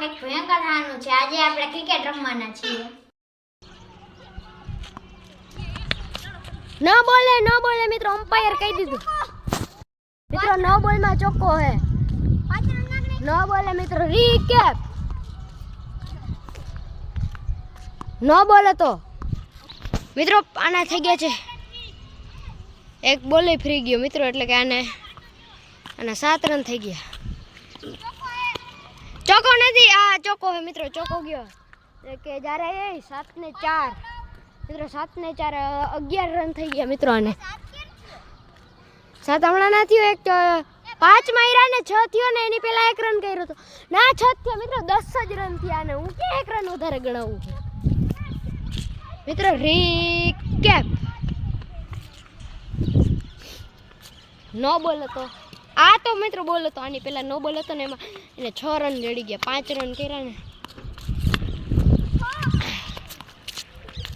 કંઈક ભયંકર થવાનું છે. આજે આપણે ક્રિકેટ રમવાના છીએ. ન બોલે મિત્રો, અમ્પાયર કહી દીધું. મિત્રો નો બોલમાં ચોખ્ખો હે. ન બોલે મિત્રો, રીકેપ. ન બોલે તો મિત્રો આના થઈ ગયા છે. એક બોલે ફ્રી ગયો મિત્રો, એટલે કે આને 7 રન થઈ ગયા. ચોકો નથી, આ ચોકો હે મિત્રો, ચોકો ગયો કે જ્યારે 7 ને 4 મિત્રો, 7 ને 4 11 રન થઈ ગયા મિત્રો. આને 7 હમણાં ના થયો, એક 5 માર્યા ને 6 થયો ને એની પહેલા 1 રન કર્યો હતો. ના 6 થયો મિત્રો, 10 જ રન થયા ને હું કે 1 રન વધારે ગણાવું છું મિત્રો. રીકેપ. નો બોલ હતો આ તો મિત્રો, બોલ હતો આની પહેલા નો બોલ હતો ને એમાં એને 6 રન જડી ગયા. 5 રન કર્યા ને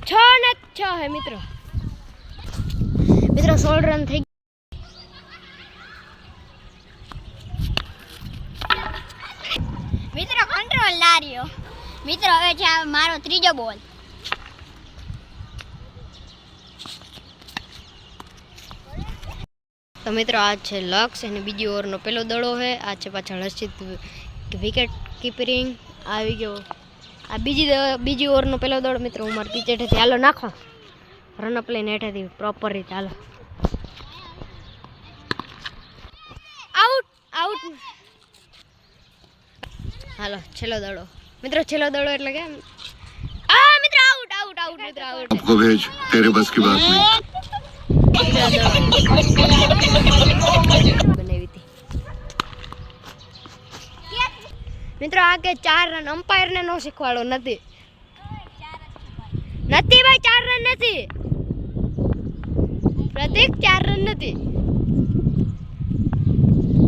6 ને 6 હે મિત્રો. 16 રન થઈ મિત્રો કંટ્રોલ લાર્યો મિત્રો. હવે છે મારો ત્રીજો બોલ. તો મિત્રો આ છે લક્ષ અને બીજી ઓવરનો પહેલો દડો છે. આ છે પાછળ હર્ષિત વિકેટ કીપરિંગ આવી ગયો. આ બીજી ઓવરનો પહેલો દડો મિત્રો. ઉમર પીચેઠેથી હાલો નાખો, રનઅપ લઈને હેઠેથી પ્રોપર રીતે હાલો. Out out. હાલો છેલ્લો દડો મિત્રો, છેલ્લો દડો એટલે કે આ મિત્રો આઉટ આઉટ આઉટ મિત્રો, આઉટ. को भेज, तेरे बस की बात नहीं. બનાવી હતી મિત્રો. આ કે 4 રન અમ્પાયર ને નો શીખવાડો નથી ભાઈ, 4 રન નથી પ્રતિક, 4 રન નથી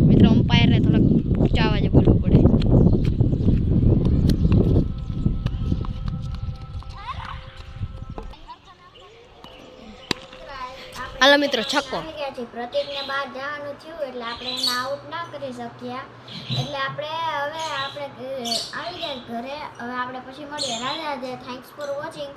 મિત્રો. અમ્પાયર ને થોડાક ઊંચા અવાજે બોલવું પડે. હાલો મિત્રો, છક્કો. પ્રતિકને બહાર જવાનું થયું એટલે આપણે એને આઉટ ના કરી શક્યા. એટલે આપણે હવે આવી ગયા ઘરે. હવે આપણે પછી મળીએ. Radhe Radhe. Thanks for watching.